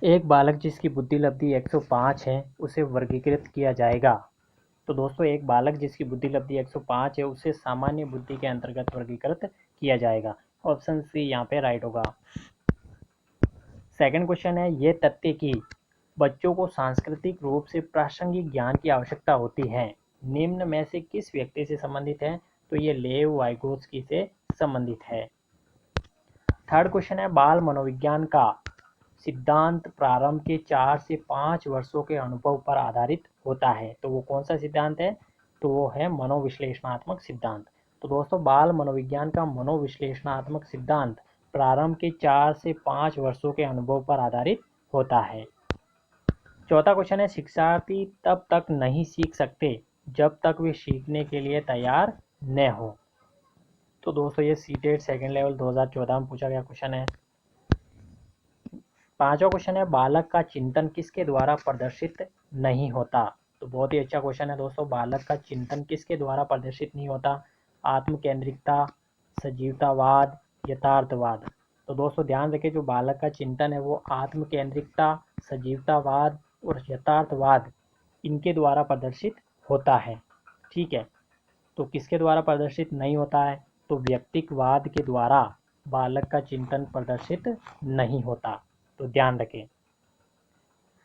एक बालक जिसकी बुद्धि लब्धि 105 है उसे वर्गीकृत किया जाएगा। तो दोस्तों एक बालक जिसकी बुद्धि लब्धि 105 है उसे सामान्य बुद्धि के अंतर्गत वर्गीकृत किया जाएगा। ऑप्शन सी यहाँ पे राइट होगा। सेकंड क्वेश्चन है, ये तथ्य कि बच्चों को सांस्कृतिक रूप से प्रासंगिक ज्ञान की आवश्यकता होती है निम्न में से किस व्यक्ति से संबंधित है? तो ये लेव वाइगोत्स्की से संबंधित है। थर्ड क्वेश्चन है, बाल मनोविज्ञान का सिद्धांत प्रारंभ के 4 से 5 वर्षों के अनुभव पर आधारित होता है। तो वो कौन सा सिद्धांत है? तो वो है मनोविश्लेषणात्मक सिद्धांत। तो दोस्तों बाल मनोविज्ञान का मनोविश्लेषणात्मक सिद्धांत प्रारंभ के 4 से 5 वर्षों के अनुभव पर आधारित होता है। चौथा क्वेश्चन है, शिक्षार्थी तब तक नहीं सीख सकते जब तक वे सीखने के लिए तैयार न हो। तो दोस्तों ये सीटेट सेकेंड लेवल 2014 में पूछा गया क्वेश्चन है। पांचवा क्वेश्चन है, बालक का चिंतन किसके द्वारा प्रदर्शित नहीं होता? तो बहुत ही अच्छा क्वेश्चन है दोस्तों। बालक का चिंतन किसके द्वारा प्रदर्शित नहीं होता? आत्म केंद्रिकता, सजीवतावाद, यथार्थवाद। तो दोस्तों ध्यान रखें, जो बालक का चिंतन है वो आत्म केंद्रिकता, सजीवतावाद और यथार्थवाद इनके द्वारा प्रदर्शित होता है। ठीक है, तो किसके द्वारा प्रदर्शित नहीं होता है? तो व्यक्तिकवाद के द्वारा बालक का चिंतन प्रदर्शित नहीं होता। तो ध्यान रखें,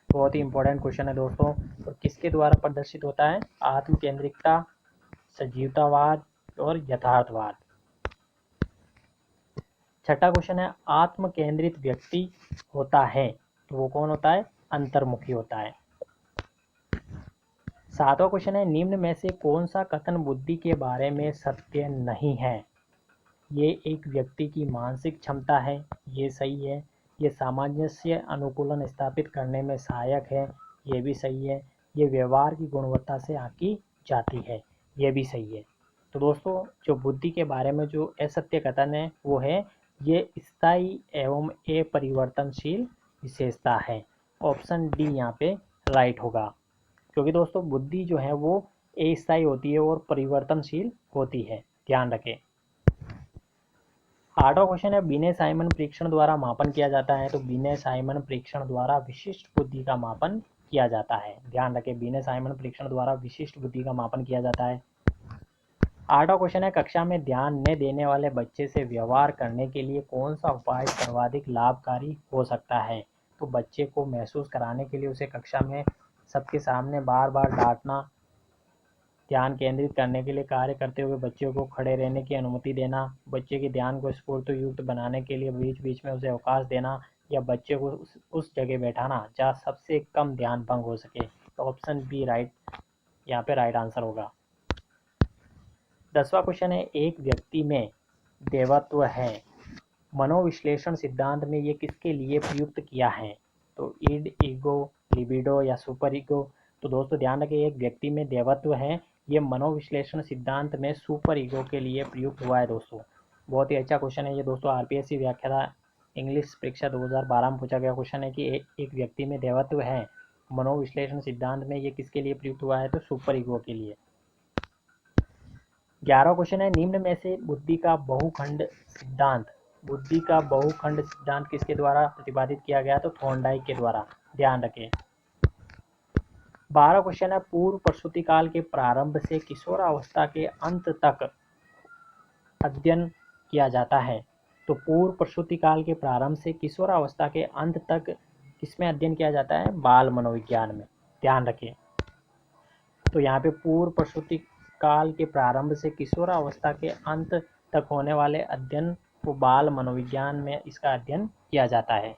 बहुत ही इंपॉर्टेंट क्वेश्चन है दोस्तों। तो किसके द्वारा प्रदर्शित होता है? आत्म केंद्रिकता, सजीवतावाद और यथार्थवाद। छठा क्वेश्चन है, आत्म केंद्रित व्यक्ति होता है तो वो कौन होता है? अंतर्मुखी होता है। सातवां क्वेश्चन है, निम्न में से कौन सा कथन बुद्धि के बारे में सत्य नहीं है? ये एक व्यक्ति की मानसिक क्षमता है, ये सही है। ये सामंजस्य अनुकूलन स्थापित करने में सहायक है, ये भी सही है। ये व्यवहार की गुणवत्ता से आंकी जाती है, ये भी सही है। तो दोस्तों जो बुद्धि के बारे में जो असत्य कथन है वो है ये स्थायी एवं अपरिवर्तनशील विशेषता है। ऑप्शन डी यहाँ पे राइट होगा, क्योंकि दोस्तों बुद्धि जो है वो अस्थायी होती है और परिवर्तनशील होती है। ध्यान रखें। आठवां क्वेश्चन है, बिने साइमन परीक्षण द्वारा मापन किया जाता है। तो बिने साइमन परीक्षण द्वारा विशिष्ट बुद्धि का मापन किया जाता है। ध्यान रखें, बिने साइमन परीक्षण द्वारा विशिष्ट बुद्धि का मापन किया जाता है। आठवां क्वेश्चन है, कक्षा में ध्यान न देने वाले बच्चे से व्यवहार करने के लिए कौन सा उपाय सर्वाधिक लाभकारी हो सकता है? तो बच्चे को महसूस कराने के लिए उसे कक्षा में सबके सामने बार बार डांटना, ध्यान केंद्रित करने के लिए कार्य करते हुए बच्चे को खड़े रहने की अनुमति देना, बच्चे के ध्यान को स्फूर्तियुक्त बनाने के लिए बीच बीच में उसे अवकाश देना, या बच्चे को उस जगह बैठाना जहाँ सबसे कम ध्यान भंग हो सके। तो ऑप्शन बी राइट यहाँ पे राइट आंसर होगा। 10वां क्वेश्चन है, एक व्यक्ति में देवत्व है, मनोविश्लेषण सिद्धांत में ये किसके लिए प्रयुक्त किया है? तो ईड, ईगो, लिबिडो या सुपर ईगो। तो दोस्तों ध्यान रखें, एक व्यक्ति में देवत्व है, ये मनोविश्लेषण सिद्धांत में सुपर ईगो के लिए प्रयुक्त हुआ है दोस्तों। बहुत ही अच्छा क्वेश्चन है ये दोस्तों। आरपीएससी व्याख्याता इंग्लिश परीक्षा 2012 में पूछा गया क्वेश्चन है कि एक व्यक्ति में देवत्व है, मनोविश्लेषण सिद्धांत में ये किसके लिए प्रयुक्त हुआ है? तो सुपर ईगो के लिए। 11वां क्वेश्चन है, निम्न में से बुद्धि का बहुखंड सिद्धांत किसके द्वारा प्रतिपादित किया गया? तो थॉर्नडाइक के द्वारा। ध्यान रखें। 12वां क्वेश्चन है, पूर्व प्रसूति काल के प्रारंभ से किशोरावस्था के अंत तक अध्ययन किया जाता है। तो पूर्व प्रसूति काल के प्रारंभ से किशोरावस्था के अंत तक किसमें अध्ययन किया जाता है? बाल मनोविज्ञान में। ध्यान रखें, तो यहाँ पे पूर्व प्रसूति काल के प्रारंभ से किशोरावस्था के अंत तक होने वाले अध्ययन को बाल मनोविज्ञान में इसका अध्ययन किया जाता है।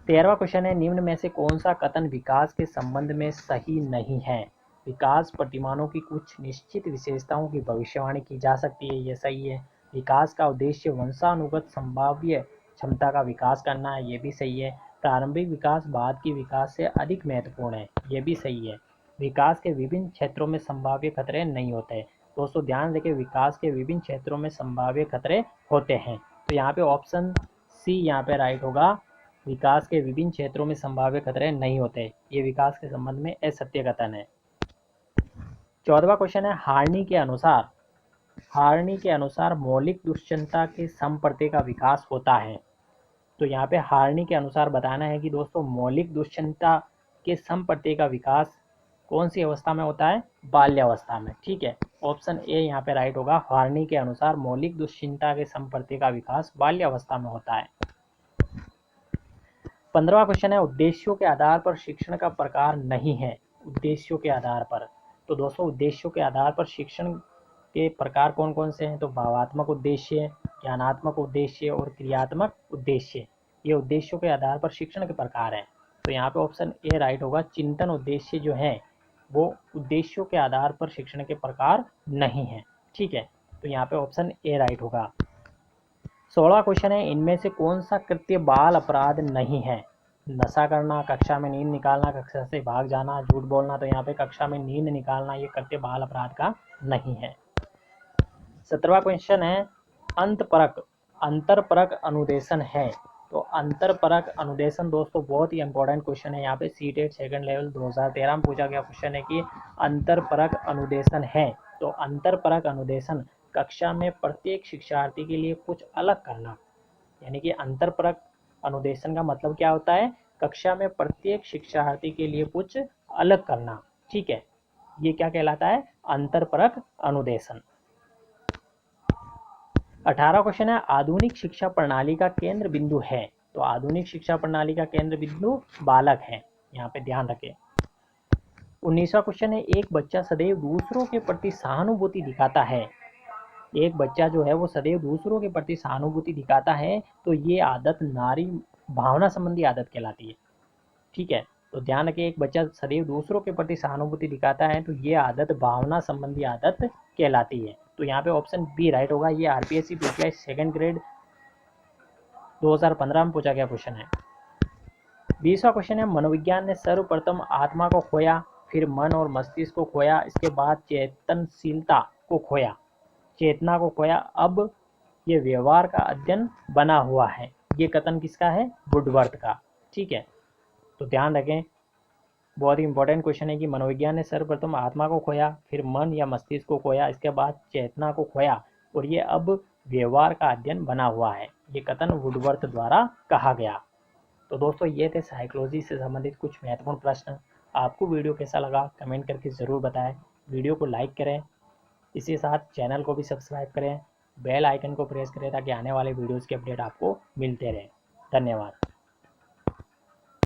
13वां क्वेश्चन है, निम्न में से कौन सा कथन विकास के संबंध में सही नहीं है? विकास प्रतिमानों की कुछ निश्चित विशेषताओं की भविष्यवाणी की जा सकती है, यह सही है। विकास का उद्देश्य वंशानुगत संभाव्य क्षमता का विकास करना है, ये भी सही है। प्रारंभिक विकास बाद की विकास से अधिक महत्वपूर्ण है, ये भी सही है। विकास के विभिन्न क्षेत्रों में संभाव्य खतरे नहीं होते। दोस्तों ध्यान रखें, विकास के विभिन्न क्षेत्रों में संभाव्य खतरे होते हैं। तो यहाँ पे ऑप्शन सी यहाँ पे राइट होगा, विकास के विभिन्न क्षेत्रों में संभाव्य खतरे नहीं होते। ये विकास के संबंध में असत्य कथन है। 14वां क्वेश्चन है, हार्नी के अनुसार मौलिक दुष्चंता के संप्रति का विकास होता है। तो यहाँ पे हार्नी के अनुसार बताना है कि दोस्तों मौलिक दुश्चिंता के संप्रत्यय का विकास कौन सी अवस्था में होता है? बाल्यावस्था में। ठीक है, ऑप्शन ए यहाँ पे राइट होगा। हार्नी के अनुसार मौलिक दुश्चिंता के संप्रत्यय का विकास बाल्यावस्था में होता है। 15वां क्वेश्चन है, उद्देश्यों के आधार पर शिक्षण का प्रकार नहीं है। उद्देश्यों के आधार पर, तो दोस्तों उद्देश्यों के आधार पर शिक्षण के प्रकार कौन कौन से हैं? तो भावात्मक उद्देश्य, ज्ञानात्मक उद्देश्य और क्रियात्मक उद्देश्य, ये उद्देश्यों के आधार पर शिक्षण के प्रकार हैं। तो यहाँ पे ऑप्शन ए राइट होगा। चिंतन उद्देश्य जो है वो उद्देश्यों के आधार पर शिक्षण के प्रकार नहीं है। ठीक है, तो यहाँ पे ऑप्शन ए राइट होगा। 16वां क्वेश्चन है, इनमें से कौन सा कृत्य बाल अपराध नहीं है? नशा करना, कक्षा में नींद निकालना, कक्षा से भाग जाना, झूठ बोलना। तो यहाँ पे कक्षा में नींद निकालना ये कृत्य बाल अपराध का नहीं है। 17वां क्वेश्चन है, अंतरपरक अनुदेशन है। तो अंतरपरक अनुदेशन दोस्तों बहुत ही इंपॉर्टेंट क्वेश्चन है। यहाँ पे सीटेट सेकंड लेवल 2013 में पूछा गया क्वेश्चन है कि अंतरपरक अनुदेशन है। तो अंतरपरक अनुदेशन कक्षा में प्रत्येक शिक्षार्थी के लिए कुछ अलग करना, यानी कि अंतरपरक अनुदेशन का मतलब क्या होता है? कक्षा में प्रत्येक शिक्षार्थी के लिए कुछ अलग करना। ठीक है, ये क्या कहलाता है? अंतरपरक अनुदेशन। 18वां क्वेश्चन है, आधुनिक शिक्षा प्रणाली का केंद्र बिंदु है। तो आधुनिक शिक्षा प्रणाली का केंद्र बिंदु बालक है, यहाँ पे ध्यान रखें। 19वां क्वेश्चन है, एक बच्चा सदैव दूसरों के प्रति सहानुभूति दिखाता है। एक बच्चा जो है वो सदैव दूसरों के प्रति सहानुभूति दिखाता है, तो ये आदत नारी भावना संबंधी आदत कहलाती है। ठीक है, तो ध्यान रखें, एक बच्चा सदैव दूसरों के प्रति सहानुभूति दिखाता है तो ये आदत भावना संबंधी आदत कहलाती है। तो यहाँ पे ऑप्शन बी राइट होगा। ये आरपीएससी पीटीआई सेकंड ग्रेड 2015 में पूछा गया क्वेश्चन है। 20वां क्वेश्चन है, मनोविज्ञान ने सर्वप्रथम आत्मा को खोया, फिर मन और मस्तिष्क को खोया, इसके बाद चेतनशीलता को खोया, चेतना को खोया, अब ये व्यवहार का अध्ययन बना हुआ है। ये कथन किसका है? वुडवर्थ का। ठीक है, तो ध्यान रखें, बहुत ही इंपॉर्टेंट क्वेश्चन है कि मनोविज्ञान ने सर्वप्रथम आत्मा को खोया, फिर मन या मस्तिष्क को खोया, इसके बाद चेतना को खोया, और ये अब व्यवहार का अध्ययन बना हुआ है। ये कथन वुडवर्थ द्वारा कहा गया। तो दोस्तों ये थे साइकोलॉजी से संबंधित कुछ महत्वपूर्ण प्रश्न। आपको वीडियो कैसा लगा कमेंट करके ज़रूर बताएं। वीडियो को लाइक करें, इसी साथ चैनल को भी सब्सक्राइब करें, बेल आइकन को प्रेस करें ताकि आने वाले वीडियोज़ के अपडेट आपको मिलते रहें। धन्यवाद।